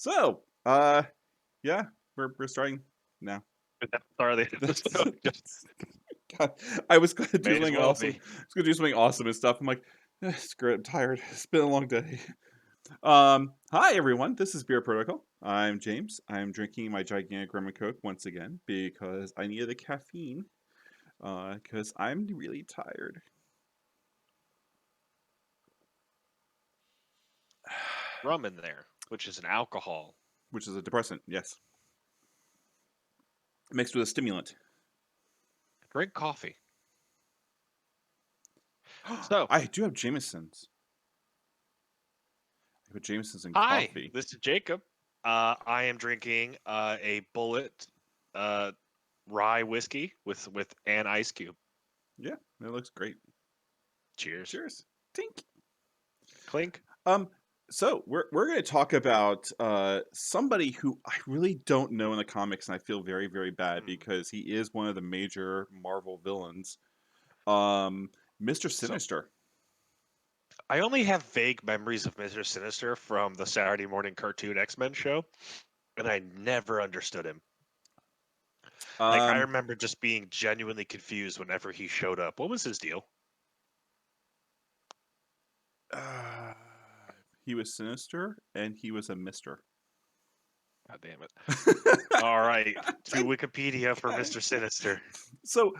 So, yeah, we're starting now. Sorry, just God, I was gonna do may as something well awesome. be. I was gonna do something awesome and stuff. I'm like, screw it, I'm tired. It's been a long day. Hi everyone. This is Beer Protocol. I'm James. I'm drinking my gigantic rum and coke once again because I needed the caffeine. Because I'm really tired. Rum in there, which is an alcohol. Which is a depressant, yes. Mixed with a stimulant. Drink coffee. So, I do have Jameson's. I put Jameson's in hi, coffee. this is Jacob. I am drinking a Bullet uh, rye whiskey with an ice cube. Yeah, it looks great. Cheers. Cheers. Tink. Clink. Um, so we're going to talk about somebody who I really don't know in the comics, and I feel very very bad because he is one of the major Marvel villains. Mr. So, Sinister. I only have vague memories of Mr. Sinister from the Saturday morning cartoon X-Men show, and I never understood him. Like, I Um, remember just being genuinely confused whenever he showed up. What was his deal? uh, he was sinister, and he was a Mister. God damn it. All right, to Wikipedia for Mr. Sinister. So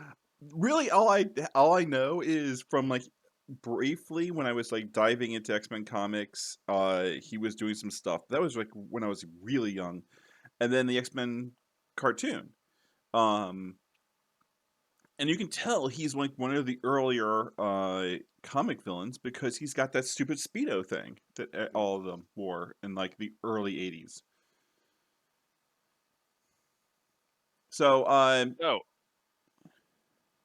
really, all I know is from like briefly when I was like diving into X-Men comics, he was doing some stuff. That was like when I was really young, and then the X-Men cartoon. Um, and you can tell he's like one of the earlier comic villains because he's got that stupid speedo thing that all of them wore in like the early '80s. So, So,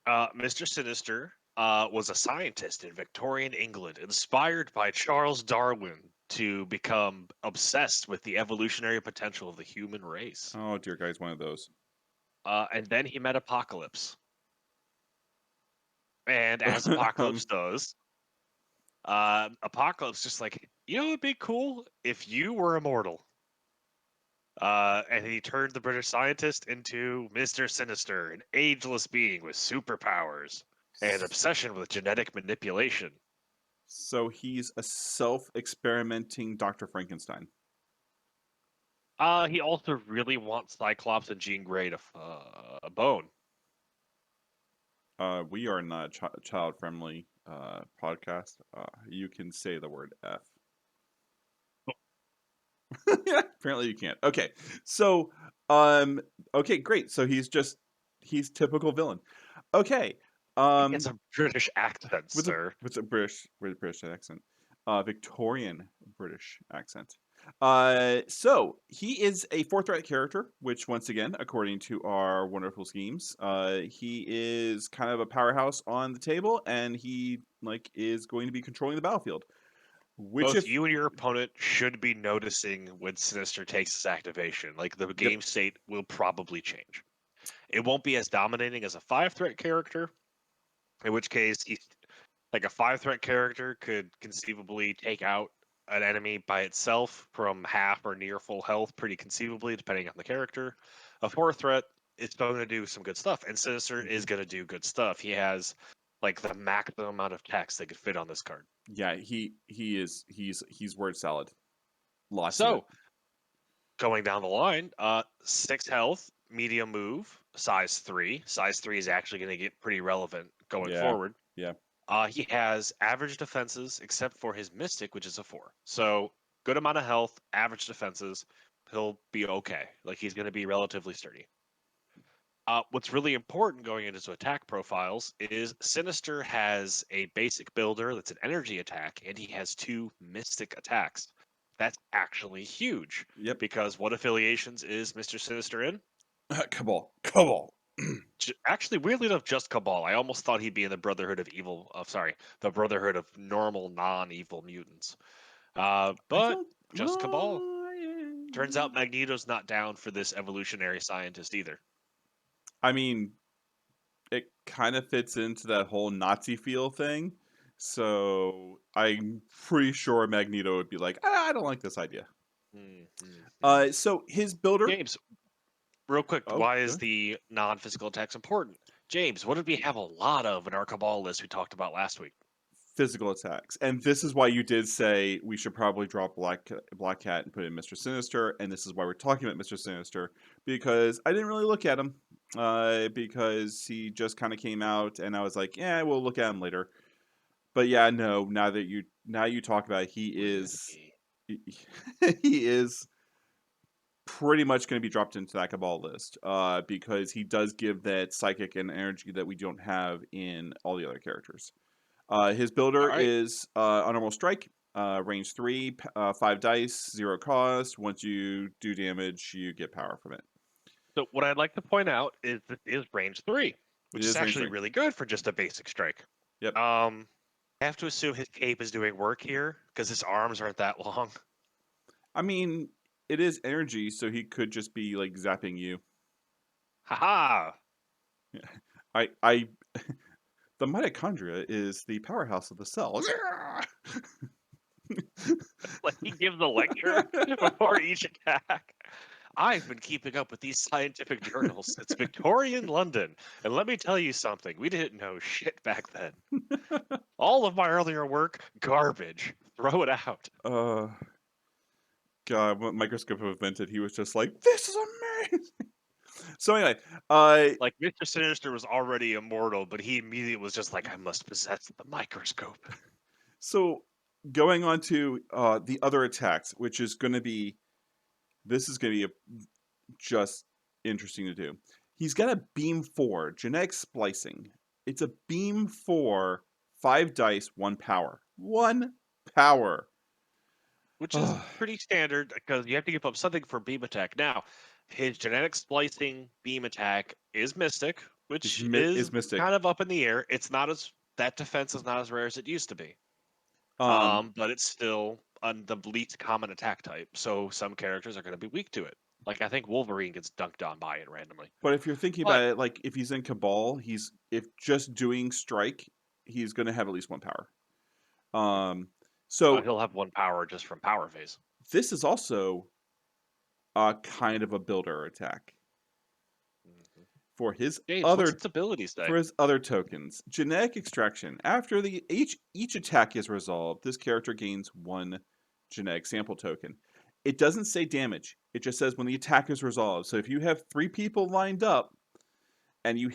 Mr. Sinister was a scientist in Victorian England, inspired by Charles Darwin to become obsessed with the evolutionary potential of the human race. oh dear, guy's one of those. And then he met Apocalypse. And as Apocalypse does, Apocalypse just like, it'd be cool if you were immortal. And he turned the British scientist into Mr. Sinister, an ageless being with superpowers and obsession with genetic manipulation. So he's a self-experimenting Dr. Frankenstein. He also really wants Cyclops and Jean Grey to bone. We are not a child-friendly podcast. You can say the word F. Apparently you can't. Okay. So, okay, great. So he's typical villain. Okay. It's a British accent, With a sir. British accent. Victorian British accent. So he is a fourth threat character, which once again, according to our wonderful schemes, he is kind of a powerhouse on the table, and he like is going to be controlling the battlefield. Which, Both if you and your opponent should be noticing when Sinister takes his activation. Like, the yep, game state will probably change. It won't be as dominating as a 5-threat character, in which case, like a 5-threat character could conceivably take out an enemy by itself from half or near full health, pretty conceivably, depending on the character. A 4-threat is going to do some good stuff, and Sinister is going to do good stuff. He has like the maximum amount of text that could fit on this card. yeah, he's word salad, lots of it. So, going down the line, 6 health, medium move, size 3. Size 3 is actually going to get pretty relevant going Yeah, forward. yeah. He has average defenses except for his Mystic, which is a 4. So, good amount of health, average defenses. He'll be okay. Like, he's going to be relatively sturdy. What's really important going into his attack profiles is Sinister has a basic builder that's an energy attack, and he has 2 Mystic attacks. That's actually huge, Yep. because what affiliations is Mr. Sinister in? Cabal. Actually, weirdly enough, just Cabal. I almost thought he'd be in the Brotherhood of Evil. Sorry, the Brotherhood of normal, non-evil mutants. I But don't. just Cabal. Turns out Magneto's not down for this evolutionary scientist either. I mean, it kind of fits into that whole Nazi feel thing. So I'm pretty sure Magneto would be like, I don't like this idea. Mhm. So his builder. James, real quick, Oh, why go is ahead. the non-physical attacks important? James, what did we have a lot of in our Cabal list we talked about last week? Physical attacks, and this is why you did say we should probably drop Black Cat and put in Mr. Sinister, and this is why we're talking about Mr. Sinister, because I didn't really look at him, because he just kind of came out, and I was like, yeah, we'll look at him later. But yeah, no, now you talk about it, Really? he, he is pretty much going to be dropped into that Cabal list, because he does give that psychic and energy that we don't have in all the other characters. His All builder right. is Honorable Strike, range 3, 5 dice, 0 cost. Once you do damage, you get power from it. So what I'd like to point out is this is range 3, It which is is range actually 3. really good for just a basic strike. Yep. I have to assume his cape is doing work here because his arms aren't that long. I mean, it is energy, so he could just be like zapping you. Haha! I the mitochondria is the powerhouse of the cells. Like he gives a lecture before each attack. I've been keeping up with these scientific journals. It's Victorian London, and let me tell you something. We didn't know shit back then. All of my earlier work, garbage. Throw it out. uh, God, what Microscope invented, he was just like, "This is amazing." So anyway, Like Mr. Sinister was already immortal, but he immediately was just like, I must possess the microscope. so going on to the other attacks, which is going to be this is going to be just interesting to do. He's got a beam 4 genetic splicing. It's a beam 4, 5 dice, 1 power. 1 power. Which is pretty standard because you have to give up something for beam attack. Now, his genetic splicing beam attack is mystic, which Is is Mystic. kind of up in the air. It's not as that defense is not as rare as it used to be. Um, But it's still the least common attack type. So some characters are going to be weak to it. Like I think Wolverine gets dunked on by it randomly. but if you're thinking But about it, like if he's in Cabal, he's if just doing strike, he's going to have at least 1 power. Um, so he'll have one power just from power phase. this is also a kind of a builder attack Mhm. for his James, what's other its ability say? for his other tokens. Genetic extraction. After the each attack is resolved, this character gains 1 genetic sample token. It doesn't say damage. It just says when the attack is resolved. So if you have 3 people lined up and you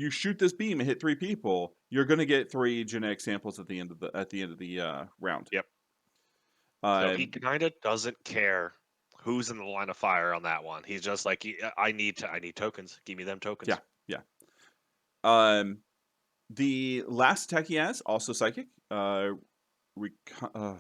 shoot this beam and hit 3 people, you're going to get 3 genetic samples at the end of the round. Yep. So he Um, kind of doesn't care who's in the line of fire on that one. He's just like, I need tokens. Give me them yeah, tokens. yeah. Um, the last attack he has also psychic. Reco- uh,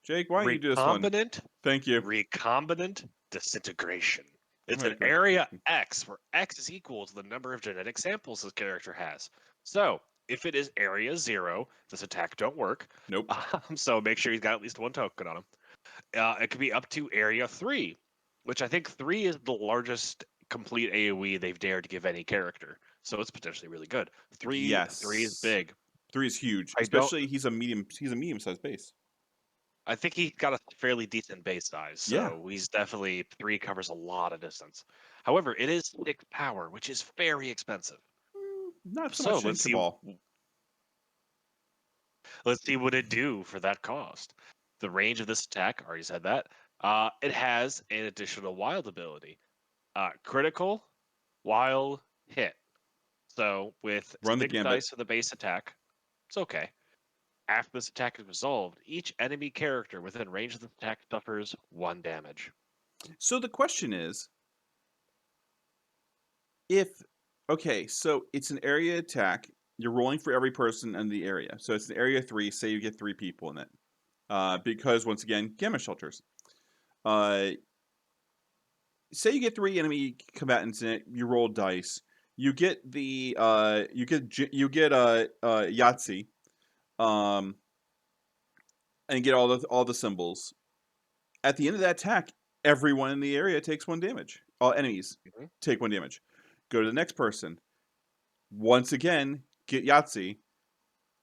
Jake, why don't you do this one? Recombinant, Thank you. recombinant disintegration. I'm It's gonna an go. area X where X is equal to the number of genetic samples this character has. So if it is area 0, this attack don't work. Nope. So make sure he's got at least 1 token on him. It could be up to area 3, which I think 3 is the largest complete AoE they've dared to give any character. So it's potentially really good. Three is Yes. big. 3 is huge, I don't. especially he's a medium-sized base. I think he's got a fairly decent base size, Yeah. so he's definitely 3 covers a lot of distance. However, it is 6 power, which is very expensive. Not so So much in Cabal. let's see what it do for that cost. The range of this attack, already said that. It has an additional wild ability. Critical, wild, hit. So with Run the 6 gambit. dice for the base attack, it's okay. After this attack is resolved, each enemy character within range of the attack suffers 1 damage. So the question is, if okay, so it's an area attack. You're rolling for every person in the area. So it's an area 3. Say you get 3 people in it. Because once again, gamma shelters. Uh, say you get 3 enemy combatants in it. You roll dice. You get Yahtzee. Um, and get all the symbols. At the end of that attack, everyone in the area takes 1 damage. All enemies Mhm. take 1 damage. Go to the next person. Once again, get Yahtzee.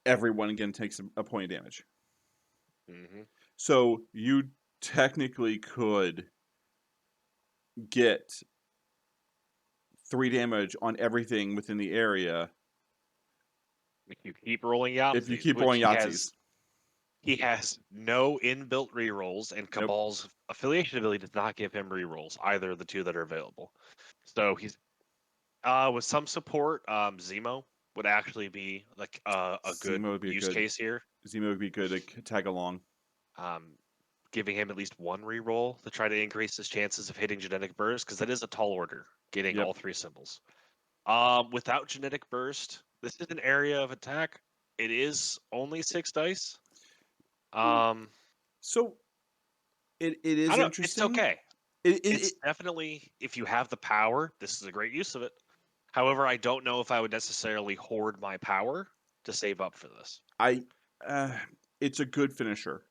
Everyone again takes a point of damage. Mhm. So you technically could get 3 damage on everything within the area If you keep rolling if you Yahtzees, keep which rolling Yahtzees. he has no inbuilt rerolls, and Nope. Cabal's affiliation ability does not give him rerolls, either of the two that are available. So he's with some support, Zemo would actually be like a good Zemo would be a use good case here. Zemo would be good to tag along. Giving him at least one reroll to try to increase his chances of hitting genetic burst, because that is a tall order, getting Yep. all 3 symbols. Without genetic burst, this is an area of attack. It is only 6 dice. So it I is don't know. It's interesting. okay. It, it, It's it definitely, if you have the power, this is a great use of it. However, I don't know if I would necessarily hoard my power to save up for this. I it's a good finisher.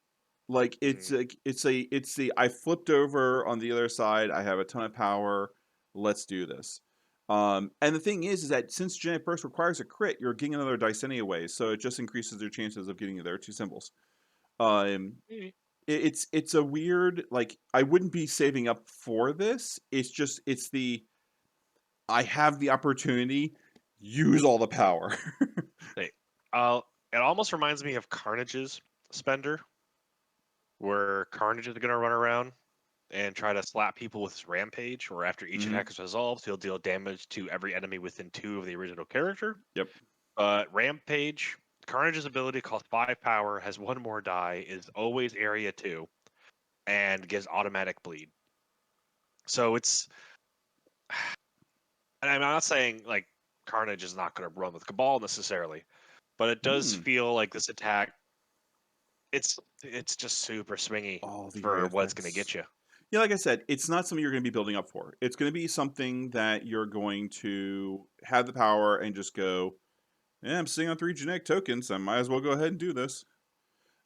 Like Mm, it's the I flipped over on the other side. I have a ton of power. Let's do this. And the thing is that since genetic burst requires a crit, you're getting another dice anyway, so it just increases your chances of getting their 2 symbols. Um, maybe. it's a weird like I wouldn't be saving up for this. It's just it's the I have the opportunity, use all the power. Hey, it almost reminds me of Carnage's Spender, where Carnage is going to run around and try to slap people with his rampage, or after each Hmm. attack is resolved, he'll deal damage to every enemy within 2 of the original character. Yep. Rampage, Carnage's ability costs 5 power, has 1 more die, is always area 2, and gives automatic bleed. So it's, and I'm not saying like Carnage is not going to run with Cabal necessarily, but it does Hmm. feel like this attack, it's just super swingy All the area for what's going to effects. get you. Yeah, like I said, it's not something you're going to be building up for. It's going to be something that you're going to have the power and just go, yeah, I'm sitting on 3 genetic tokens. I might as well go ahead and do this.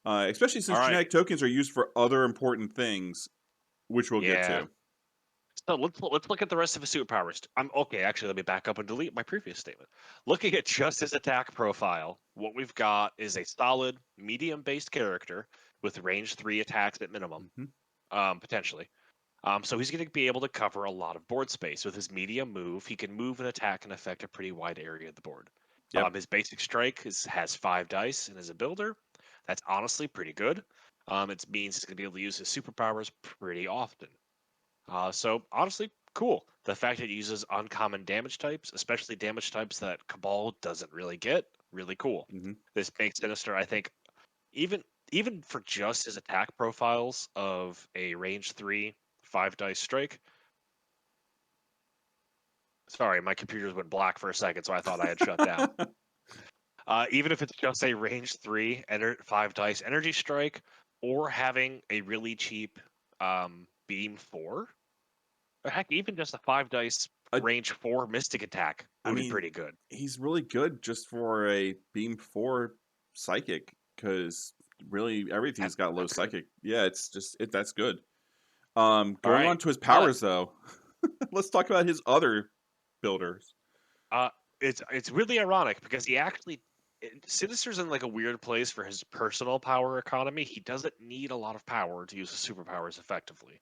Especially All since right, genetic tokens are used for other important things, which we'll get yeah. to. So let's look at the rest of his superpowers. I'm okay. Actually, let me back up and delete my previous statement. Looking at just his attack profile, what we've got is a solid medium-based character with range 3 attacks at minimum, Hmm. potentially. So he's going to be able to cover a lot of board space with his medium move. He can move and attack and affect a pretty wide area of the board. Yep. His basic strike has 5 dice and is a builder. That's honestly pretty good. It means he's going to be able to use his superpowers pretty often. So honestly, cool. The fact that it uses uncommon damage types, especially damage types that Cabal doesn't really get, really cool. Hmm. This makes Sinister, I think, even even for just his attack profiles of a range 3 5 dice strike. Sorry, my computers went black for a second, so I thought I had shut down. Even if it's just a range 3 5 dice energy strike, or having a really cheap beam 4, or heck, even just a 5 dice I, range 4 mystic attack I would be mean, pretty good. he's really good just for a beam 4 psychic because really everything's got low That's good. psychic. Yeah, it's just that's good. All Going right, on to his but powers though. Let's talk about his other builders. uh, it's really ironic because Sinister's in like a weird place for his personal power economy. He doesn't need a lot of power to use his superpowers effectively.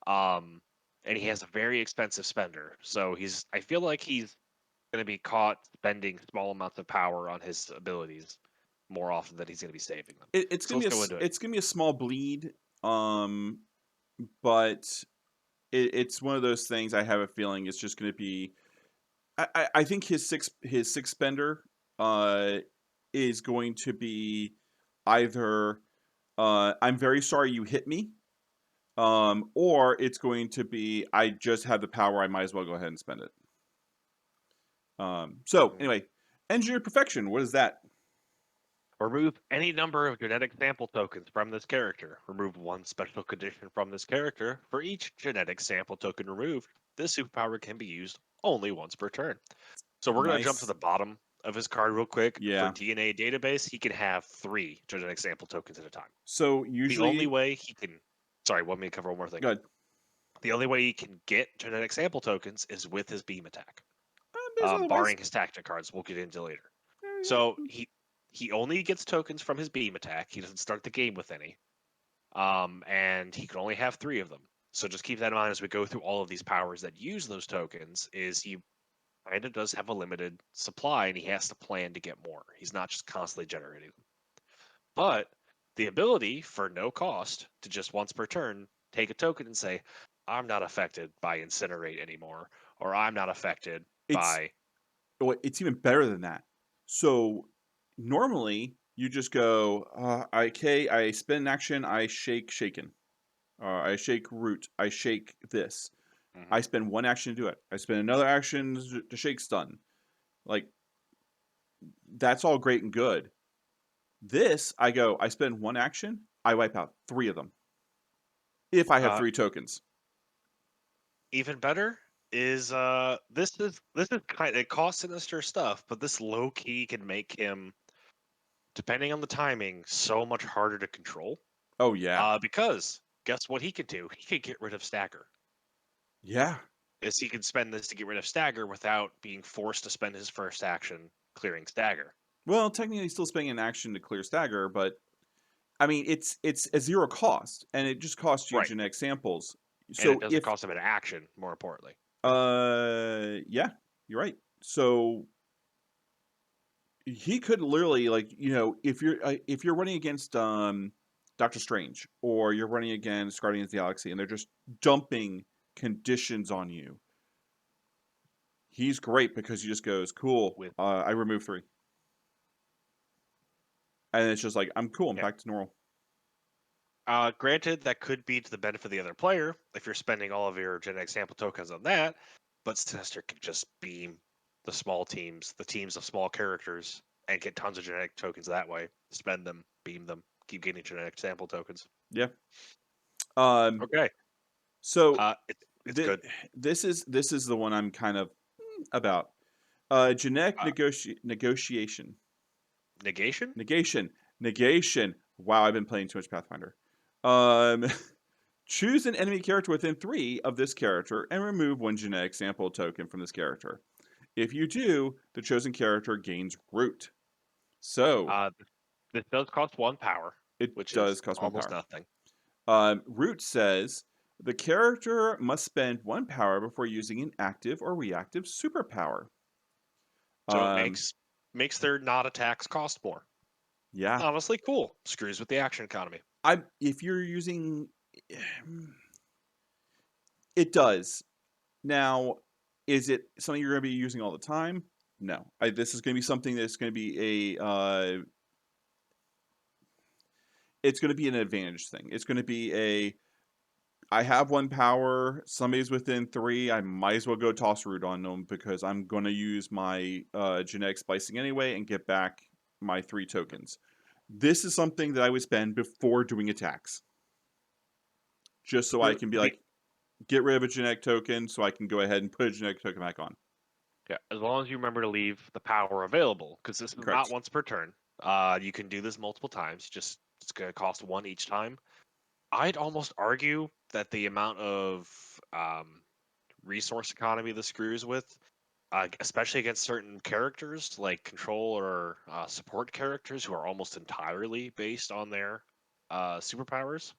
Um, and he has a very expensive spender, so I feel like he's going to be caught spending small amounts of power on his abilities more often than he's going to be saving them. It's So gonna be let's go into it. it's gonna be a small bleed, but it's one of those things. I have a feeling it's just gonna be. I think his six spender uh, is going to be either I'm very sorry you hit me, or it's going to be I just have the power. I might as well go ahead and spend it. So Mm. anyway, engineer perfection. What is that? Remove any number of genetic sample tokens from this character. Remove 1 special condition from this character. For each genetic sample token removed, this superpower can be used only once per turn. So we're going to jump to Nice. the bottom of his card real quick. For Yeah. DNA database, he can have 3 genetic sample tokens at a time. So The only usually, way he can, sorry, let me cover one more thing. good. The only way he can get genetic sample tokens is with his beam attack, There's other ways. barring his tactic cards. We'll get into later. So he only gets tokens from his beam attack. He doesn't start the game with any. and he can only have 3 of them. So just keep that in mind as we go through all of these powers that use those tokens. Is he kind of does have a limited supply, and he has to plan to get more. He's not just constantly generating them. But the ability for no cost to just once per turn take a token and say, I'm not affected by incinerate anymore, or I'm not affected It's by it's even better than that. So normally you just go, okay, I spend an action, I shake shaken, I shake root, I shake this. Mhm. I spend one action to do it. I spend another action to shake stun. Like that's all great and good. This, I go, I spend one action, I wipe out 3 of them if I have uh, 3 tokens. even better is this is kind of, it costs sinister stuff, but this low key can make him, depending on the timing, so much harder to control. Oh yeah, Because guess what he could do? He could get rid of stagger. yeah. Is he can spend this to get rid of stagger without being forced to spend his first action clearing stagger. Well, technically, he's still spending an action to clear stagger, but I mean, it's a 0 cost, and it just costs you Right. genetic samples. And it So doesn't if cost him an action, more importantly. yeah, you're right. So he could literally like if you're running against Doctor Strange or you're running against Guardians of the Galaxy and they're just dumping conditions on you. He's great because he just goes, "Cool, With I remove 3." And it's just like, "I'm cool, I'm yeah. back to normal." Granted, that could be to the benefit of the other player if you're spending all of your genetic sample tokens on that, but Sinister can just beam the small teams, the teams of small characters, and get tons of genetic tokens that way. Spend them, beam them, keep getting genetic sample tokens. Yeah. Um Okay. so It's th- good. this is the one I'm kind of about. Genetic Uh, negotiation. negation? Negation. Negation. Wow, I've been playing too much Pathfinder. Um, choose an enemy character within 3 of this character and remove 1 genetic sample token from this character. If you do, the chosen character gains root. So, Uh, this does cost 1 power, it which is does cost 1 almost power. nothing. Root says the character must spend 1 power before using an active or reactive superpower. So it Um, makes their not attacks cost more. yeah. Honestly, cool. Screws with the action economy. If you're using it does. Now, is it something you're going to be using all the time? No. This is going to be something that's going to be it's going to be an advantage thing. It's going to be I have 1 power, somebody's within 3, I might as well go toss root on them because I'm going to use my genetic splicing anyway and get back my 3 tokens. This is something that I would spend before doing attacks. Just so I The, can be the like, get rid of a genetic token so I can go ahead and put a genetic token back on. Yeah, as long as you remember to leave the power available, because this is not Correct. once per turn. You can do this multiple times. Just it's going to cost 1 each time. I'd almost argue that the amount of resource economy this screws with, especially against certain characters like control or support characters who are almost entirely based on their superpowers,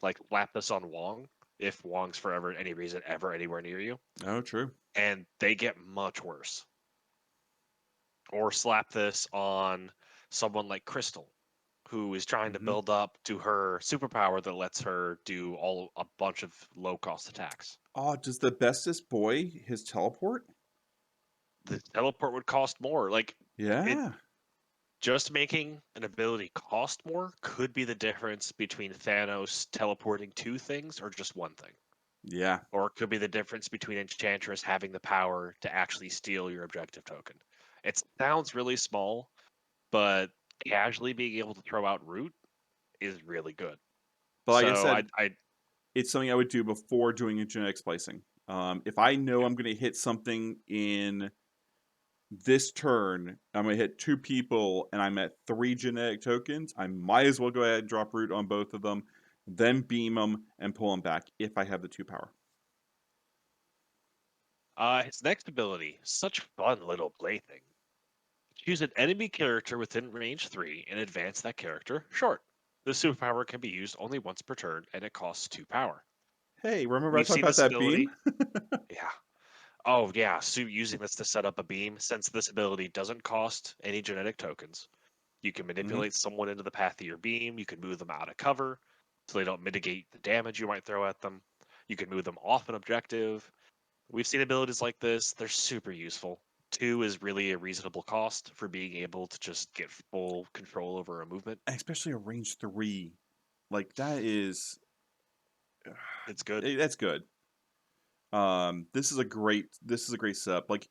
like Lapis on Wong, if Wong's for ever any reason ever anywhere near you, Oh, true. and they get much worse. Or slap this on someone like Crystal, who is trying to Hmm. build up to her superpower that lets her do a bunch of low cost attacks. Oh, does the bestest boy his teleport? The teleport would cost more. Like it Yeah. just making an ability cost more could be the difference between Thanos teleporting 2 things or just 1 thing. Yeah. Or it could be the difference between Enchantress having the power to actually steal your objective token. It sounds really small, but casually being able to throw out root is really good. But like I So said, I it's something I would do before doing a genetic splicing. If I know yeah. I'm going to hit something in this turn, I'm going to hit 2 people and I'm at 3 genetic tokens, I might as well go ahead and drop root on both of them, then beam them and pull them back if I have the 2 power. His next ability, such fun little plaything. Choose an enemy character within range 3 and advance that character short. This superpower can be used only once per turn, and it costs 2 power. Hey, remember I We've talked seen about this that beam? ability. Yeah. Oh, yeah. So using this to set up a beam, since this ability doesn't cost any genetic tokens, you can Hmm. manipulate someone into the path of your beam. You can move them out of cover so they don't mitigate the damage you might throw at them. You can move them off an objective. We've seen abilities like this. They're super useful. 2 is really a reasonable cost for being able to just get full control over a movement. Especially a range 3. Like that is It's good. that's good. This is a great setup. Like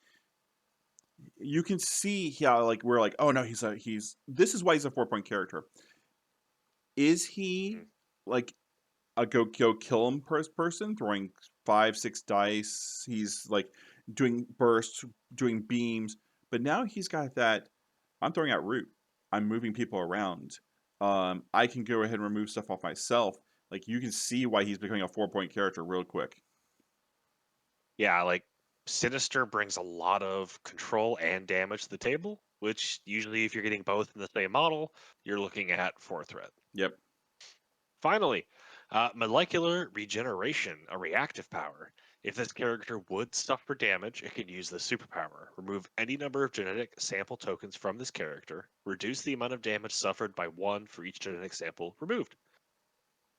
you can see how like we're like, oh no, he's this is why he's a 4 point character. Is he Mhm. like a go kill him person throwing 5 6 dice? He's like doing bursts, doing beams, but now he's got that. I'm throwing out root. I'm moving people around. I can go ahead and remove stuff off myself. Like you can see why he's becoming a 4 point character real quick. Yeah, like Sinister brings a lot of control and damage to the table, which usually, if you're getting both in the same model, you're looking at 4 threat. Yep. Finally, molecular regeneration, a reactive power. If this character would suffer damage, it can use the superpower. Remove any number of genetic sample tokens from this character. Reduce the amount of damage suffered by 1 for each genetic sample removed.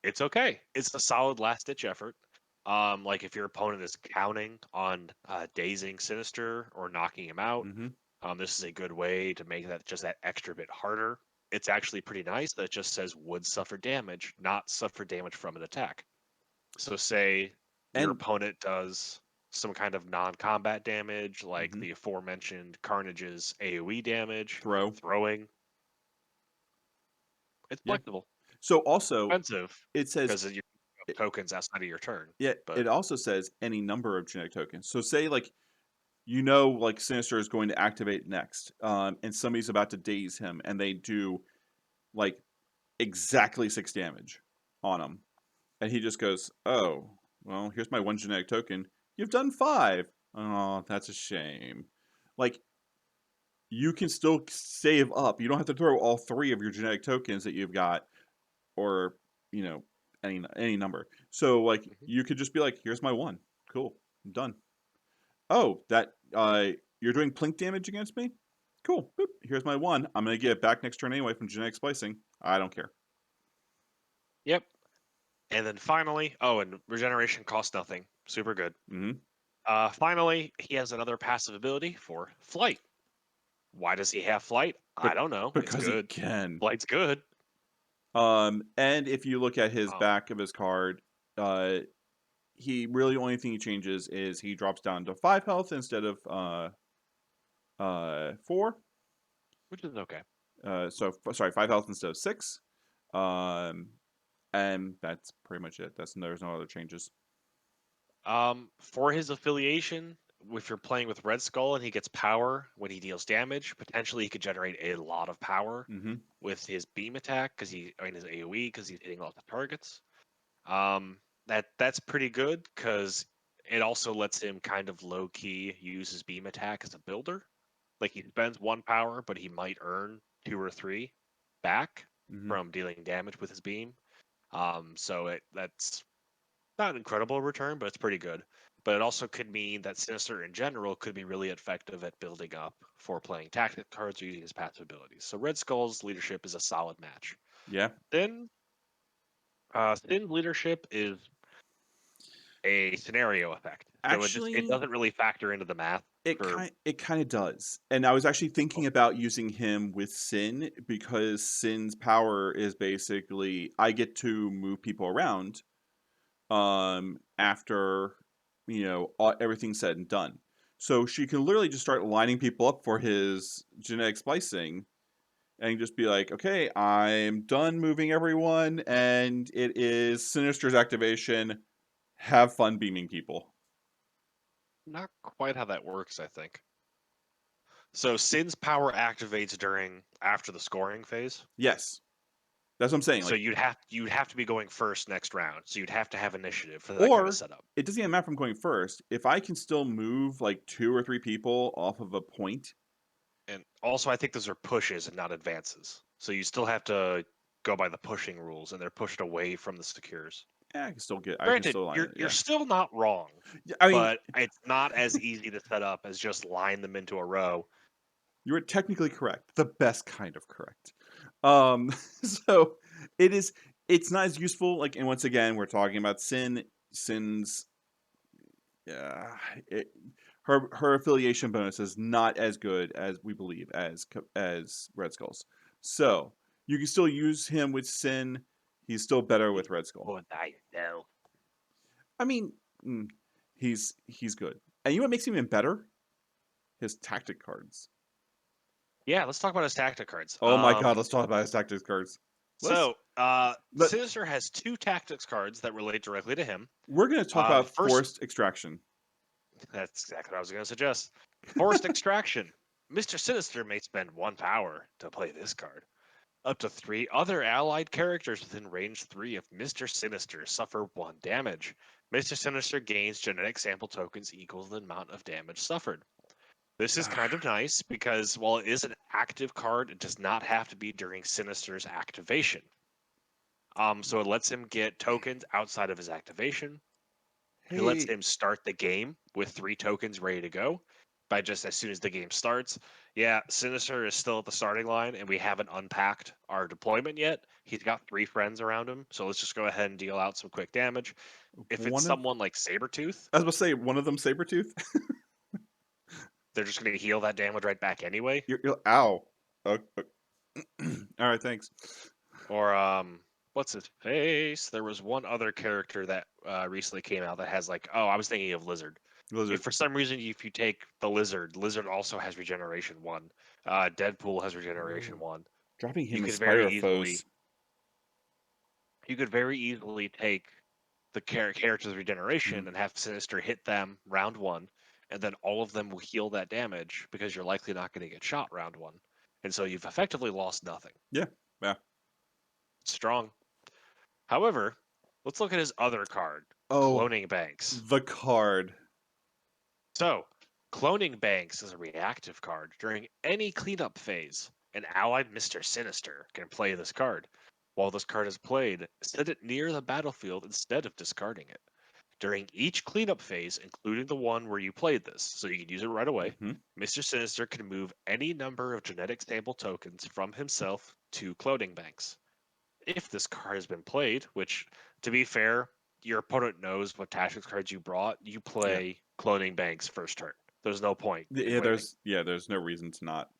It's okay. It's a solid last ditch effort. Like if your opponent is counting on dazing Sinister or knocking him out, Mm-hmm. this is a good way to make that just that extra bit harder. It's actually pretty nice that it just says would suffer damage, not suffer damage from an attack. So say your And opponent does some kind of non-combat damage, like mm-hmm. the aforementioned Carnage's AoE damage, Throw. throwing. It's Yeah. flexible, So also expensive it says because you have tokens outside of your turn, yeah, but it also says any number of genetic tokens. So say like you know like Sinister is going to activate next, and somebody's about to daze him, and they do like exactly 6 damage on him, and he just goes, "Oh, well, here's my 1 genetic token. You've done 5. Oh, that's a shame." Like you can still save up. You don't have to throw all 3 of your genetic tokens that you've got, or you know any number. So like Mhm. you could just be like, "Here's my 1. Cool, I'm done." Oh, that you're doing plink damage against me? Cool. Boop. Here's my 1. I'm gonna get it back next turn anyway from genetic splicing. I don't care. Yep. And then finally, oh, and regeneration costs nothing. Super good. Hmm. Finally, he has another passive ability for flight. Why does he have flight? I But don't know. It's because he good. can. Flight's good. And if you look at his Um, back of his card, uh, he really only thing he changes is he drops down to 5 health instead of 4. which is okay. Sorry, 5 health instead of 6. Um, and that's pretty much it. There's no other changes. For his affiliation, if you're playing with Red Skull and he gets power when he deals damage, potentially he could generate a lot of power Hmm. with his beam attack I mean his AOE because he's hitting lots of targets. That's pretty good because it also lets him kind of low key use his beam attack as a builder. Like he spends 1 power, but he might earn 2 or 3 back Hmm. from dealing damage with his beam. So that's not an incredible return, but it's pretty good. But it also could mean that Sinister in general could be really effective at building up for playing tactic cards or using his passive abilities. So Red Skull's leadership is a solid match. Yeah. Then Sin's leadership is a scenario effect. So it Actually, doesn't really factor into the math for it kind of does. And I was actually thinking about using him with Sin because Sin's power is basically I get to move people around after everything's said and done. So she can literally just start lining people up for his genetic splicing and just be like, "Okay, I'm done moving everyone and it is Sinister's activation. Have fun beaming people." not quite how that works, I think. So Sin's power activates during after the scoring phase. Yes. That's what I'm saying. So Like, you'd have to be going first next round. So you'd have to have initiative for that kind of or setup. it doesn't even matter if I'm going first. If I can still move like 2 or 3 people off of a point. And also I think those are pushes and not advances. So you still have to go by the pushing rules, and they're pushed away from the secures. Yeah, I can Granted, still line it. you're Yeah. still not wrong, Yeah, I mean, but it's not as easy to set up as just line them into a row. you were technically correct. The best kind of correct. Um, so it is. It's not as useful. Like, and once again, we're talking about Sin. Sin's. Yeah, her affiliation bonus is not as good as we believe as Red Skull's. So you can still use him with Sin. He's still better with Red Skull. Oh, thyself. I mean, he's good. And you know what makes him even better? His tactic cards. Yeah, let's talk about his tactic cards. Oh my god, let's talk about his tactics cards. Let's So, let Sinister has 2 tactics cards that relate directly to him. we're gonna talk The about first, forced extraction. that's exactly what I was going to suggest. Forced Extraction. Mr. Sinister may spend 1 power to play this card. Up to 3 other allied characters within range 3 of Mr. Sinister suffer 1 damage. Mr. Sinister gains genetic sample tokens equal to the amount of damage suffered. This is kind of nice because while it is an active card, it does not have to be during Sinister's activation. So it lets him get tokens outside of his activation. It lets Hey, him start the game with 3 tokens ready to go by just as soon as the game starts. Yeah, Sinister is still at the starting line, and we haven't unpacked our deployment yet. He's got 3 friends around him, so let's just go ahead and deal out some quick damage. If it's one of someone like Sabretooth, I was about to say one of them Sabretooth. they're just going to heal that damage right back anyway. Ow. All right, thanks. Or what's his face? There was one other character that recently came out that has like, oh, I was thinking of Lizard. If Lizard for some reason if you take the Lizard, Lizard also has regeneration 1. Deadpool has regeneration 1. dropping You him could as very Spire easily foes. take the character's regeneration Mhm. and have Sinister hit them round 1, and then all of them will heal that damage because you're likely not going to get shot round 1, and so you've effectively lost nothing. Yeah, yeah. Strong. However, let's look at his other card, Oh, Cloning Banks. the card. So, Cloning Banks is a reactive card. During any cleanup phase, an allied Mr. Sinister can play this card. While this card is played, set it near the battlefield instead of discarding it. During each cleanup phase, including the one where you played this, so you can use it right away, Hmm. Mr. Sinister can move any number of genetic sample tokens from himself to Cloning Banks. If this card has been played, which, to be fair, your opponent knows what tactics cards you brought, you Yeah. play Cloning Banks first turn. There's no point in Yeah, waiting. there's no reason to not.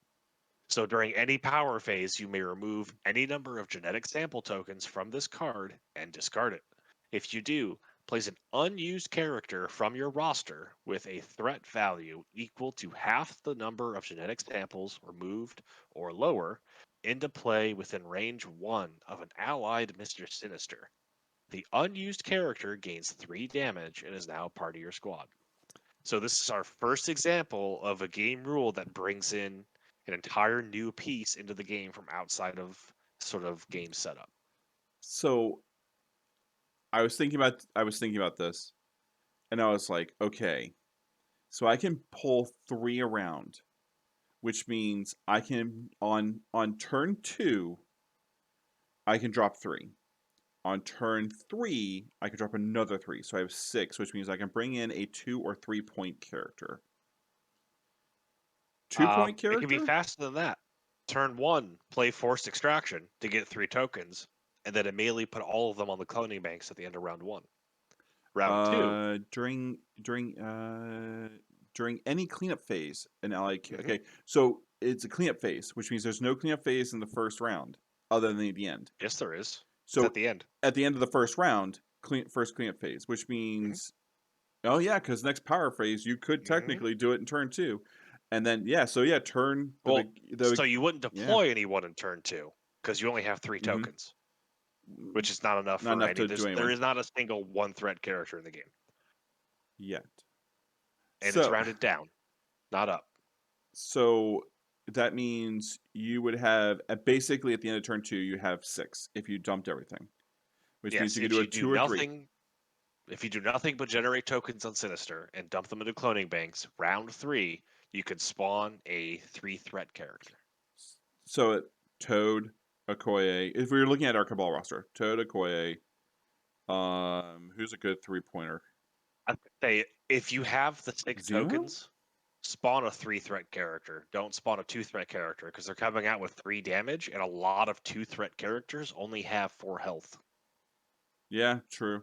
So during any power phase, you may remove any number of genetic sample tokens from this card and discard it. If you do, place an unused character from your roster with a threat value equal to half the number of genetic samples removed or lower into play within range 1 of an allied Mr. Sinister. The unused character gains 3 damage and is now part of your squad. So this is our first example of a game rule that brings in an entire new piece into the game from outside of sort of game setup. So I was thinking about this, and I was like, okay, so I can pull 3 around, which means I can on turn 2 I can drop 3. On turn 3 I can drop another 3, so I have 6, which means I can bring in a 2 or 3 point character. 2 point It can be character? faster than that. Turn 1, play Forced Extraction to get 3 tokens, and then immediately put all of them on the cloning banks at the end of round 1. Round 2, During any cleanup phase, an ally. mhm, Okay, so it's a cleanup phase, which means there's no cleanup phase in the first round, other than the end. yes, there is. It's at So the end. at the end of the first round, first cleanup phase, which Mhm, means oh yeah, because next power phase you could mhm. technically do it in turn 2, and then yeah, so yeah, turn Well, the so you wouldn't yeah, deploy anyone in turn 2 because you only have 3 mm-hmm. tokens, which is not enough Not for enough any. to do There anyone is not a single 1 threat character in the game, yet. and it's So rounded down, not up. So that means you would have basically at the end of turn 2 you have 6 if you dumped everything, which means Yes, you could do a 2 or 3. if you do nothing but generate tokens on Sinister and dump them into cloning banks, round 3, you could spawn a 3 threat character. So Toad, Okoye. If we were looking at our Cabal roster, Toad, Okoye. Who's a good 3-pointer? I'd say if you have the 6 Zemo? tokens, spawn a 3-threat character. Don't spawn a 2-threat character because they're coming out with 3 damage, and a lot of 2-threat characters only have 4 health. Yeah, true.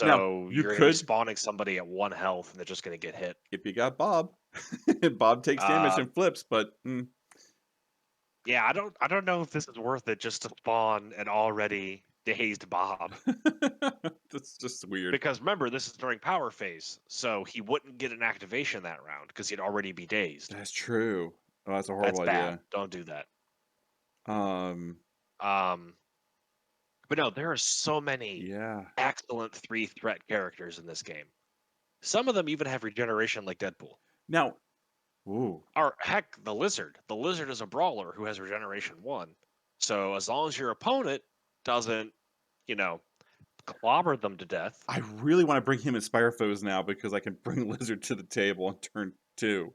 Now, So you you're going to be could, spawning somebody at 1 health, and they're just going to get hit. if you got Bob. Bob takes damage Uh, and flips, but yeah, I don't know if this is worth it just to spawn an already dazed Bob. that's just weird. Because remember, this is during power phase, so he wouldn't get an activation that round because he'd already be dazed. That's true. Oh, that's a That's horrible bad. idea. Don't do that. Um, Um, but no, there are so many yeah. excellent 3-threat characters in this game. Some of them even have regeneration like Deadpool. Now, ooh, Or heck, the Lizard. The Lizard is a brawler who has regeneration 1. So as long as your opponent doesn't, you know, clobber them to death. I really want to bring him in Spire Foes now because I can bring Lizard to the table on turn 2.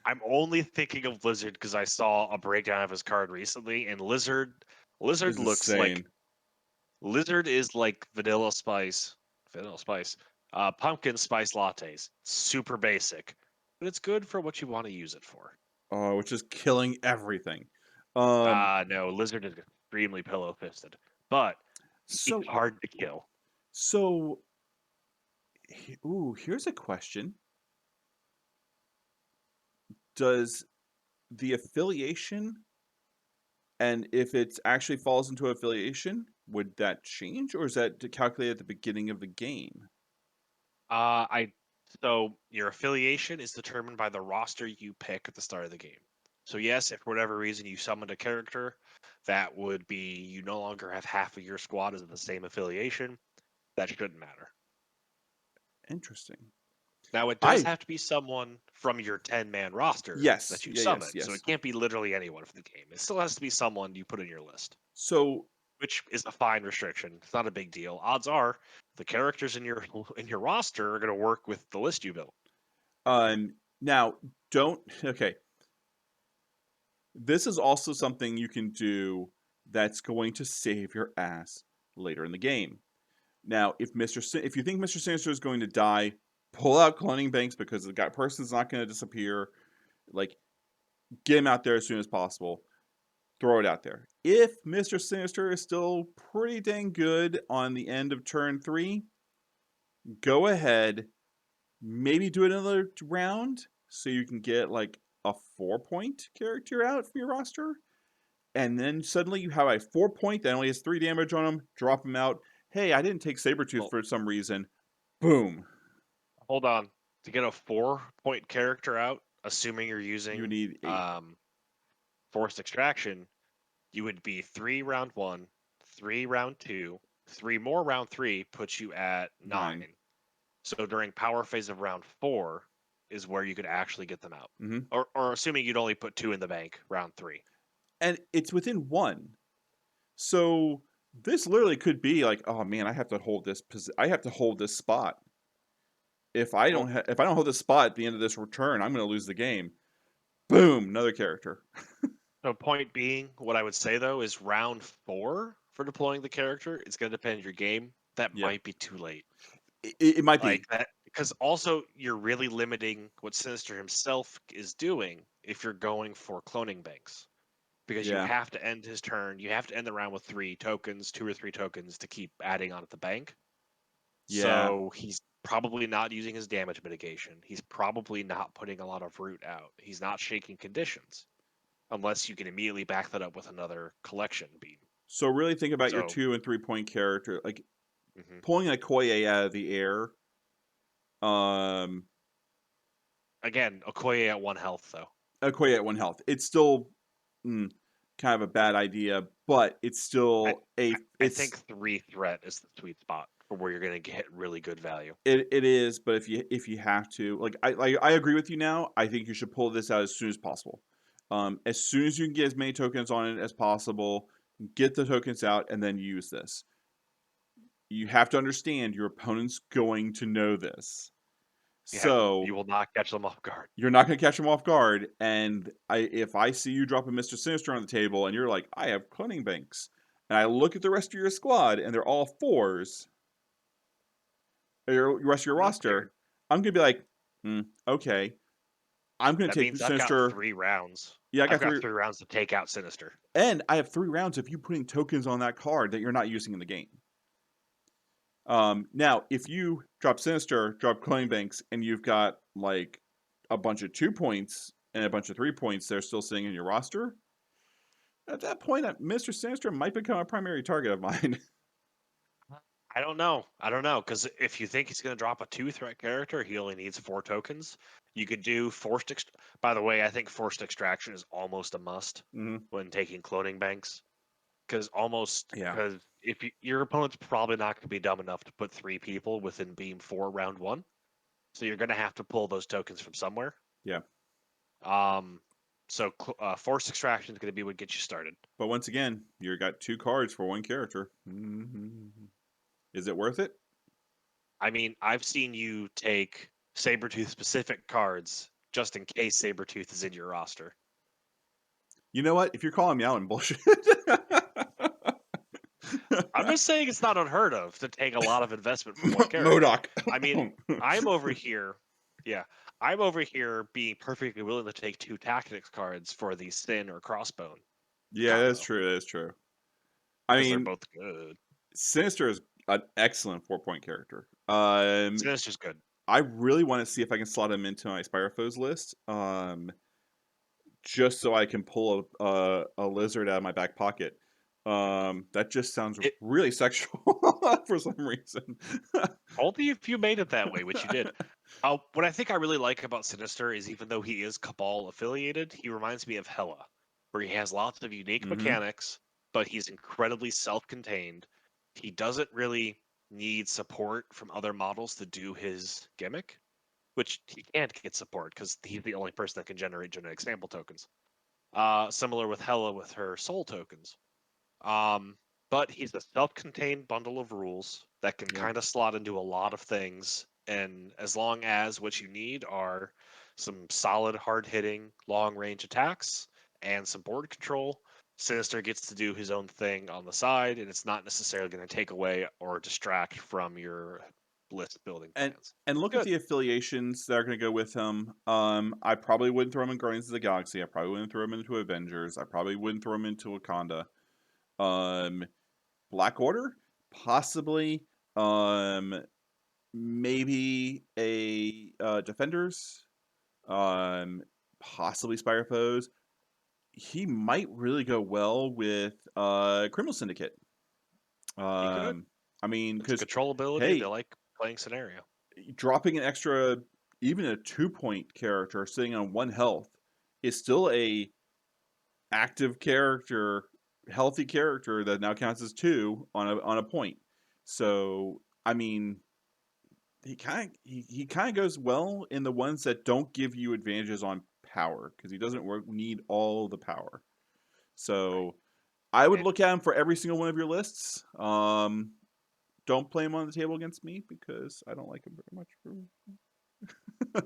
I'm only thinking of Lizard because I saw a breakdown of his card recently, and Lizard Is looks like insane. Lizard is like vanilla spice, pumpkin spice lattes. Super basic, but it's good for what you want to use it for. Which is killing everything. Um, No, Lizard is extremely pillow fisted, but he's so, hard to kill. so, here's a question. Does the affiliation, and if it actually falls into affiliation, would that change, or is that to calculate at the beginning of the game? I so your affiliation is determined by the roster you pick at the start of the game. So yes, if for whatever reason you summoned a character, that would be you no longer have half of your squad as the same affiliation. That shouldn't matter. Interesting. Now it does I have to be someone from your 10-man roster Yes, that you yeah, yes, summon. So yes. it can't be literally anyone for the game. It still has to be someone you put in your list, So, which is a fine restriction. It's not a big deal. Odds are the characters in your roster are going to work with the list you built. now don't okay. This is also something you can do that's going to save your ass later in the game. Now, if you think Mr. Sinister is going to die, pull out cloning banks because the guy person's not going to disappear. Like, get him out there as soon as possible. Throw it out there. If Mr. Sinister is still pretty dang good on the end of turn 3, go ahead, maybe do another round so you can get like a 4-point character out from your roster. And then suddenly you have a 4-point that only has 3 damage on him, drop him out. Hey, I didn't take Sabretooth Well, for some reason. Boom. hold on. To get a 4-point character out, assuming you're You using need 8. forced extraction, you would be 3 round 1, 3 round 2, 3 more round 3 puts you at 9. 9. So during power phase of round 4 is where you could actually get them out. Mm-hmm. Or assuming you'd only put 2 in the bank round 3. And it's within 1. So this literally could be like, oh man, I have to hold this spot. If I Well, don't hold this spot at the end of this return, I'm going to lose the game. Boom, another character. so point being, what I would say though is round 4 for deploying the character, it's going to depend on your game. That Yeah, might be too late. it might Like be. that, because also you're really limiting what Sinister himself is doing if you're going for cloning banks. Because you Yeah, have to end his turn, you have to end the round with 3 tokens, 2 or 3 tokens to keep adding on at the bank. yeah. So he's probably not using his damage mitigation. He's probably not putting a lot of root out. He's not shaking conditions unless you can immediately back that up with another collection beam. So really think about your So 2 and 3-point character, like mhm. pulling a Koye out of the air. Um, Again, Okoye at 1 health though. Okoye at 1 health. It's still kind of a bad idea, but it's I, still I think 3 threat is the sweet spot for where you're going to get really good value. it is. But if you have to, I agree with you now. I think you should pull this out as soon as possible. As soon as you can get as many tokens on it as possible, get the tokens out, and then use this. You have to understand your opponent's going to know this. Yeah, So you will not catch them off guard. you're not going to catch them off guard. And if I see you drop a Mr. Sinister on the table and you're like, I have cloning banks, and I look at the rest of your squad, and they're all 4s, or your rest of your That's weird. roster, I'm gonna be like, okay, I'm gonna That take means I've got Sinister. 3 rounds. Yeah, I I've got got 3, 3 rounds to take out Sinister. and I have 3 rounds of you putting tokens on that card that you're not using in the game. Now, if you drop Sinister, drop Coin Banks, and you've got like a bunch of 2 points and a bunch of 3 points they're still sitting in your roster, at that point, Mr. Sinister might become a primary target of mine. I don't know. I don't know, because if you think he's going to drop a 2-threat character, he only needs 4 tokens. You could do forced. By the way, I think forced extraction is almost a must hmm when taking cloning banks, Yeah. because if your opponent's probably not going to be dumb enough to put 3 people within beam 4 round 1, so you're going to have to pull those tokens from somewhere. Yeah. Um, so forced extraction is going to be what gets you started. But once again, you got 2 cards for 1 character. Is it worth it? I mean, I've seen you take Sabretooth specific cards just in case Sabretooth is in your roster. You know what? If you're calling me out on bullshit. I'm just saying it's not unheard of to take a lot of investment from one character. Modoc. I mean, I'm over here, yeah, I'm over here being perfectly willing to take 2 tactics cards for the Sin or Crossbone Yeah, that's combo true. That is true. I because they're mean, both good. Sinister is an excellent 4-point character. Sinister's good. I really want to see if I can slot him into my Spire Foes list. Just so I can pull a lizard out of my back pocket. That just sounds It, really sexual for some reason. only if you made it that way, which you did. What I think I really like about Sinister is even though he is Cabal affiliated, he reminds me of Hela, where he has lots of unique hmm mechanics, but he's incredibly self-contained. He doesn't really need support from other models to do his gimmick, which he can't get support because he's the only person that can generate genetic sample tokens. Similar with Hela with her soul tokens. Um, but he's a self-contained bundle of rules that can Yeah. kind of slot into a lot of things. And as long as what you need are some solid, hard-hitting, long-range attacks and some board control, Sinister gets to do his own thing on the side, and it's not necessarily going to take away or distract from your list building And plans. and look at Good. the affiliations that are going to go with him. I probably wouldn't throw him in Guardians of the Galaxy. I probably wouldn't throw him into Avengers. I probably wouldn't throw him into Wakanda. Um, Black Order, possibly. Maybe a Defenders. Possibly Spire Foes. He might really go well with Criminal Syndicate. He could. Um, I mean, It's because controllability. They hey, like playing scenario. dropping an extra, even a 2-point character sitting on 1 health is still a active character, healthy character that now counts as 2 on a point. So I mean, he kind of goes well in the ones that don't give you advantages on power because he doesn't need all the power. Right. So I would And look at him for every single one of your lists. Don't play him on the table against me because I don't like him very much.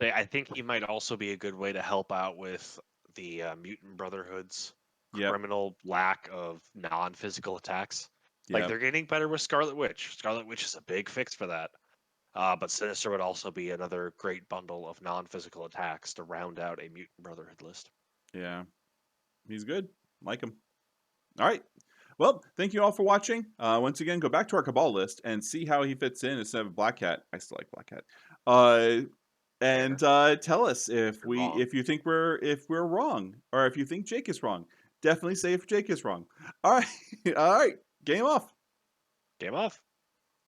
I think he might also be a good way to help out with the Mutant Brotherhood's Yep. criminal lack of non-physical attacks. Like Yep. they're getting better with Scarlet Witch. Scarlet Witch is a big fix for that. But Sinister would also be another great bundle of non-physical attacks to round out a Mutant Brotherhood list. Yeah. He's good. Like him. All right. Well, thank you all for watching. Once again, go back to our Cabal list and see how he fits in instead of Black Cat. I still like Black Cat. And Fair. tell us You're wrong. if you think we're wrong or if you think Jake is wrong. Definitely say if Jake is wrong. All right. All right. Game off. Game off.